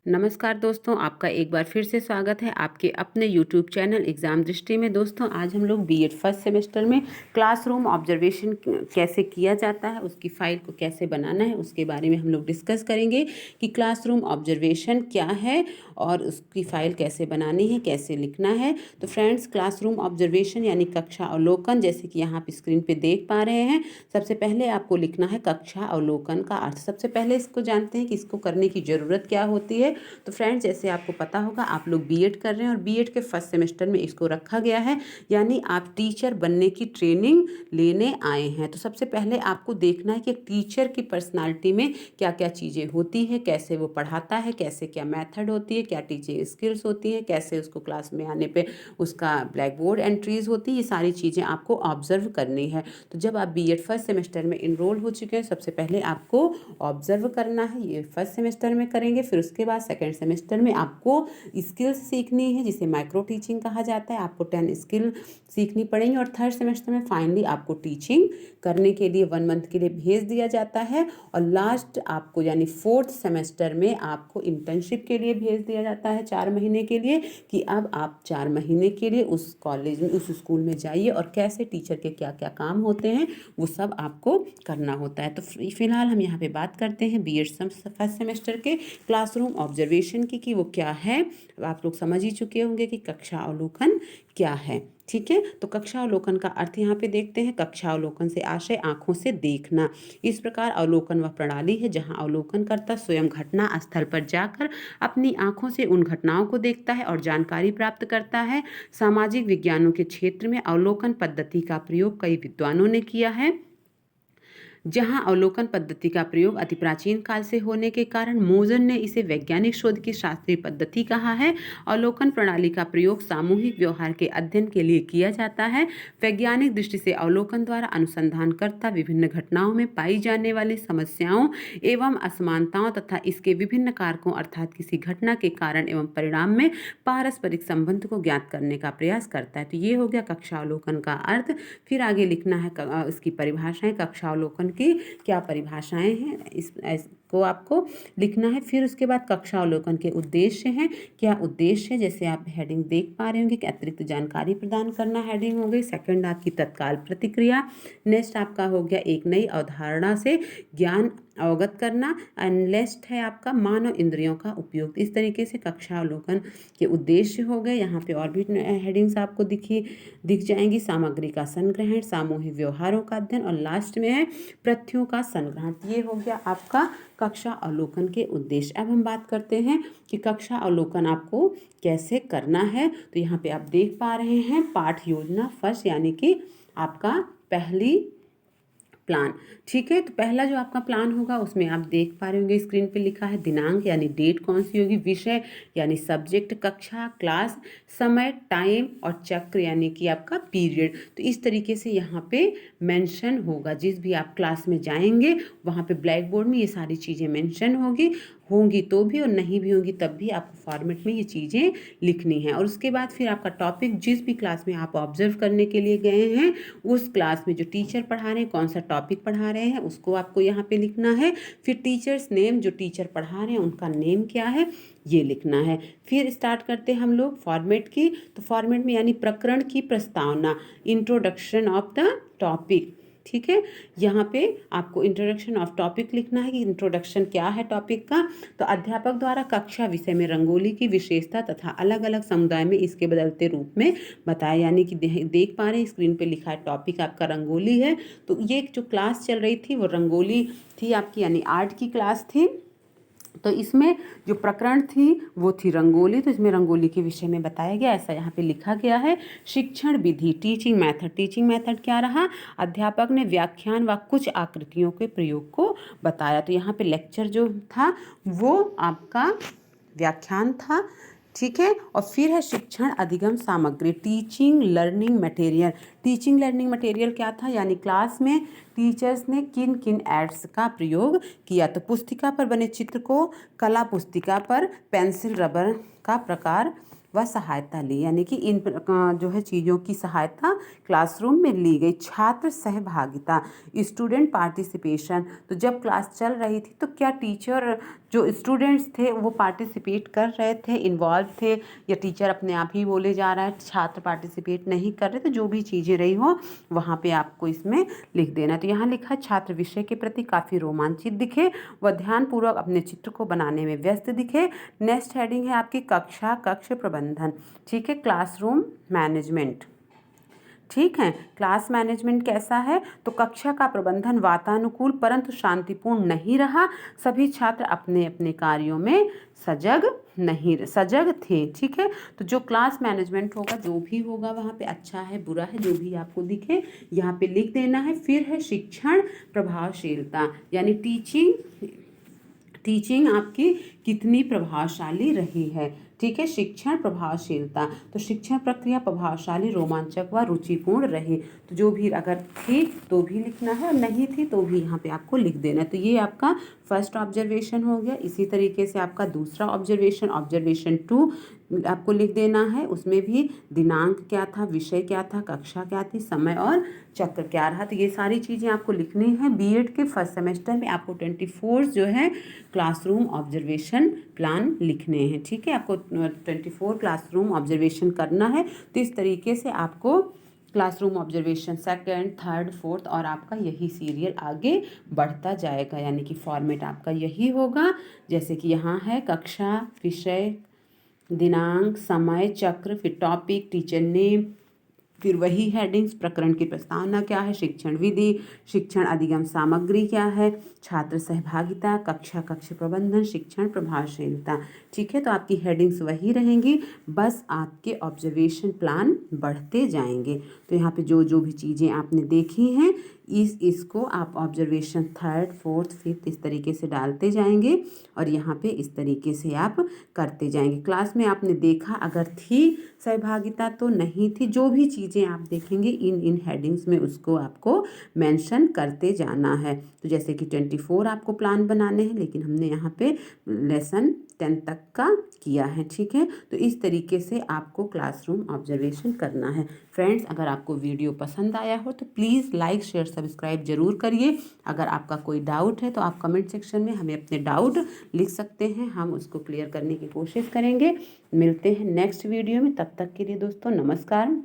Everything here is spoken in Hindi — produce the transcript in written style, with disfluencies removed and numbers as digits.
नमस्कार दोस्तों, आपका एक बार फिर से स्वागत है आपके अपने YouTube चैनल एग्ज़ाम दृष्टि में। दोस्तों, आज हम लोग बीएड फर्स्ट सेमेस्टर में क्लासरूम ऑब्जर्वेशन कैसे किया जाता है, उसकी फ़ाइल को कैसे बनाना है, उसके बारे में हम लोग डिस्कस करेंगे कि क्लासरूम ऑब्जर्वेशन क्या है और उसकी फ़ाइल कैसे बनानी है, कैसे लिखना है। तो फ्रेंड्स, क्लासरूम ऑब्जर्वेशन यानी कक्षा अवलोकन, जैसे कि यहाँ आप स्क्रीन पर देख पा रहे हैं। सबसे पहले आपको लिखना है कक्षा अवलोकन का अर्थ। सबसे पहले इसको जानते हैं कि इसको करने की ज़रूरत क्या होती है। तो फ्रेंड्स, जैसे आपको पता होगा, आप लोग बीएड कर रहे हैं और बीएड के फर्स्ट सेमेस्टर में इसको रखा गया है, यानी आप टीचर बनने की ट्रेनिंग लेने आए हैं। तो सबसे पहले आपको देखना है कि एक टीचर की पर्सनालिटी में क्या क्या चीज़ें होती हैं, कैसे वो पढ़ाता है, कैसे क्या मेथड होती है, क्या टीचिंग स्किल्स होती हैं, कैसे उसको क्लास में आने पे उसका ब्लैक बोर्ड एंट्रीज होती है। ये सारी चीज़ें आपको ऑब्जर्व करनी है। तो जब आप बीएड फर्स्ट सेमेस्टर में इनरोल हो चुके हैं, सबसे पहले आपको ऑब्जर्व करना है। ये फर्स्ट सेमेस्टर में करेंगे, फिर उसके बाद सेकेंड सेमेस्टर में आपको स्किल्स सीखनी है, जिसे माइक्रो टीचिंग कहा जाता है। आपको 10 स्किल सीखनी पड़ेंगी और थर्ड सेमेस्टर में फाइनली आपको टीचिंग करने के लिए 1 मंथ के लिए भेज दिया जाता है। और लास्ट आपको यानी फोर्थ सेमेस्टर में आपको इंटर्नशिप के लिए भेज दिया जाता है 4 महीने के लिए, कि अब आप 4 महीने के लिए उस कॉलेज में, उस स्कूल में जाइए और कैसे टीचर के क्या क्या काम होते हैं वो सब आपको करना होता है। तो फिलहाल हम यहाँ पे बात करते हैं बीएड फर्स्ट सेमेस्टर के क्लासरूम ऑब्जर्वेशन की, कि वो क्या है। आप लोग समझ ही चुके होंगे कि कक्षा अवलोकन क्या है। ठीक है, तो कक्षा अवलोकन का अर्थ यहाँ पे देखते हैं। कक्षा अवलोकन से आशय आंखों से देखना। इस प्रकार अवलोकन वह प्रणाली है जहाँ अवलोकनकर्ता स्वयं घटना स्थल पर जाकर अपनी आंखों से उन घटनाओं को देखता है और जानकारी प्राप्त करता है। सामाजिक विज्ञानों के क्षेत्र में अवलोकन पद्धति का प्रयोग कई विद्वानों ने किया है। जहां अवलोकन पद्धति का प्रयोग अति प्राचीन काल से होने के कारण मोजन ने इसे वैज्ञानिक शोध की शास्त्रीय पद्धति कहा है। अवलोकन प्रणाली का प्रयोग सामूहिक व्यवहार के अध्ययन के लिए किया जाता है। वैज्ञानिक दृष्टि से अवलोकन द्वारा अनुसंधानकर्ता विभिन्न घटनाओं में पाई जाने वाली समस्याओं एवं असमानताओं तथा इसके विभिन्न कारकों अर्थात किसी घटना के कारण एवं परिणाम में पारस्परिक संबंध को ज्ञात करने का प्रयास करता है। तो ये हो गया कक्षा अवलोकन का अर्थ। फिर आगे लिखना है इसकी परिभाषाएं। कक्षा अवलोकन की क्या परिभाषाएं हैं, इसको आपको लिखना है। फिर उसके बाद कक्षा अवलोकन के उद्देश्य हैं। क्या उद्देश्य है, जैसे आप हेडिंग देख पा रहे होंगे कि अतिरिक्त जानकारी प्रदान करना हेडिंग हो गई। सेकंड आपकी तत्काल प्रतिक्रिया। नेक्स्ट आपका हो गया एक नई अवधारणा से ज्ञान अवगत करना। एंड नेक्स्ट है आपका मानव इंद्रियों का उपयोग। इस तरीके से कक्षा अवलोकन के उद्देश्य हो गए। यहाँ पे और भी हेडिंग्स आपको दिख जाएंगी। सामग्री का संग्रहण, सामूहिक व्यवहारों का अध्ययन और लास्ट में है तथ्यों का संग्रहण। ये हो गया आपका कक्षा अवलोकन के उद्देश्य। अब हम बात करते हैं कि कक्षा अवलोकन आपको कैसे करना है। तो यहाँ पे आप देख पा रहे हैं पाठ योजना फर्स्ट, यानी कि आपका पहली प्लान। ठीक है, तो पहला जो आपका प्लान होगा उसमें आप देख पा रहे होंगे स्क्रीन पे लिखा है दिनांक यानी डेट कौन सी होगी, विषय यानी सब्जेक्ट, कक्षा क्लास, समय टाइम और चक्र यानी कि आपका पीरियड। तो इस तरीके से यहाँ पे मेंशन होगा। जिस भी आप क्लास में जाएंगे वहाँ पे ब्लैक बोर्ड में ये सारी चीज़ें मेंशन होंगी तो भी, और नहीं भी होंगी तब भी आपको फॉर्मेट में ये चीज़ें लिखनी है। और उसके बाद फिर आपका टॉपिक, जिस भी क्लास में आप ऑब्जर्व करने के लिए गए हैं उस क्लास में जो टीचर पढ़ा रहे हैं, कौन सा टॉपिक पढ़ा रहे हैं, उसको आपको यहाँ पे लिखना है। फिर टीचर्स नेम, जो टीचर पढ़ा रहे हैं उनका नेम क्या है, ये लिखना है। फिर स्टार्ट करते हैं हम लोग फॉर्मेट की। तो फॉर्मेट में यानी प्रकरण की प्रस्तावना, इंट्रोडक्शन ऑफ द टॉपिक। ठीक है, यहाँ पे आपको इंट्रोडक्शन ऑफ टॉपिक लिखना है कि इंट्रोडक्शन क्या है टॉपिक का। तो अध्यापक द्वारा कक्षा विषय में रंगोली की विशेषता तथा अलग अलग समुदाय में इसके बदलते रूप में बताया। यानी कि देख पा रहे हैं स्क्रीन पे लिखा है टॉपिक आपका रंगोली है। तो ये जो क्लास चल रही थी वो रंगोली थी आपकी, यानी आर्ट की क्लास थी। तो इसमें जो प्रकरण थी वो थी रंगोली। तो इसमें रंगोली के विषय में बताया गया, ऐसा यहाँ पे लिखा गया है। शिक्षण विधि, टीचिंग मेथड। टीचिंग मेथड क्या रहा, अध्यापक ने व्याख्यान व कुछ आकृतियों के प्रयोग को बताया। तो यहाँ पे लेक्चर जो था वो आपका व्याख्यान था। ठीक है, और फिर है शिक्षण अधिगम सामग्री, teaching learning material. Teaching learning material क्या था, यानी क्लास में टीचर्स ने किन किन एड्स का प्रयोग किया। तो पुस्तिका पर बने चित्र को, कला पुस्तिका पर पेंसिल रबर का प्रकार व सहायता ली, यानी कि इन जो है चीज़ों की सहायता क्लासरूम में ली गई। छात्र सहभागिता, स्टूडेंट पार्टिसिपेशन। तो जब क्लास चल रही थी तो क्या टीचर जो स्टूडेंट्स थे वो पार्टिसिपेट कर रहे थे, इन्वॉल्व थे, या टीचर अपने आप ही बोले जा रहा है छात्र पार्टिसिपेट नहीं कर रहे, तो जो भी चीज़ें रही हो वहाँ पे आपको इसमें लिख देना। तो यहाँ लिखा छात्र विषय के प्रति काफ़ी रोमांचित दिखे, वह ध्यानपूर्वक अपने चित्र को बनाने में व्यस्त दिखे। नेक्स्ट हेडिंग है आपकी कक्षा कक्ष प्रबंधन, ठीक है, क्लासरूम मैनेजमेंट। ठीक है, क्लास मैनेजमेंट कैसा है, तो कक्षा का प्रबंधन वातानुकूल परंतु शांतिपूर्ण नहीं रहा, सभी छात्र अपने अपने कार्यों में सजग थे। ठीक है, तो जो क्लास मैनेजमेंट होगा, जो भी होगा वहाँ पे अच्छा है बुरा है, जो भी आपको दिखे यहाँ पे लिख देना है। फिर है शिक्षण प्रभावशीलता, यानी टीचिंग आपकी कितनी प्रभावशाली रही है। ठीक है, शिक्षण प्रभावशीलता, तो शिक्षण प्रक्रिया प्रभावशाली, रोमांचक व रुचिपूर्ण रही। तो जो भी अगर थी तो भी लिखना है और नहीं थी तो भी यहाँ पे आपको लिख देना है। तो ये आपका फर्स्ट ऑब्जर्वेशन हो गया। इसी तरीके से आपका दूसरा ऑब्जर्वेशन 2 आपको लिख देना है। उसमें भी दिनांक क्या था, विषय क्या था, कक्षा क्या थी, समय और चक्र क्या रहा। तो ये सारी चीज़ें आपको लिखनी है। बीएड के फर्स्ट सेमेस्टर में आपको 24 जो है क्लासरूम ऑब्जर्वेशन प्लान लिखने हैं। ठीक है, आपको 24 क्लासरूम ऑब्जर्वेशन करना है। तो इस तरीके से आपको classroom observation second, third, fourth और आपका यही सीरियल आगे बढ़ता जाएगा, यानी कि फॉर्मेट आपका यही होगा। जैसे कि यहाँ है कक्षा, विषय, दिनांक, समय, चक्र, फिर टॉपिक, टीचर नेम, फिर वही हेडिंग्स, प्रकरण की प्रस्तावना क्या है, शिक्षण विधि, शिक्षण अधिगम सामग्री क्या है, छात्र सहभागिता, कक्षा कक्ष प्रबंधन, शिक्षण प्रभावशीलता। ठीक है, तो आपकी हेडिंग्स वही रहेंगी, बस आपके ऑब्जर्वेशन प्लान बढ़ते जाएंगे। तो यहाँ पे जो जो भी चीज़ें आपने देखी हैं इसको आप ऑब्जर्वेशन थर्ड, फोर्थ, फिफ्थ इस तरीके से डालते जाएंगे और यहाँ पे इस तरीके से आप करते जाएंगे। क्लास में आपने देखा अगर थी सहभागिता तो नहीं थी, जो भी चीज़ें आप देखेंगे इन हेडिंग्स में उसको आपको मेंशन करते जाना है। तो जैसे कि 24 आपको प्लान बनाने हैं, लेकिन हमने यहाँ पे लेसन 10 तक का किया है। ठीक है, तो इस तरीके से आपको क्लासरूम ऑब्जर्वेशन करना है। फ्रेंड्स, अगर आपको वीडियो पसंद आया हो तो प्लीज़ लाइक, शेयर, सब्सक्राइब जरूर करिए। अगर आपका कोई डाउट है तो आप कमेंट सेक्शन में हमें अपने डाउट लिख सकते हैं, हम उसको क्लियर करने की कोशिश करेंगे। मिलते हैं नेक्स्ट वीडियो में, तब तक के लिए दोस्तों नमस्कार।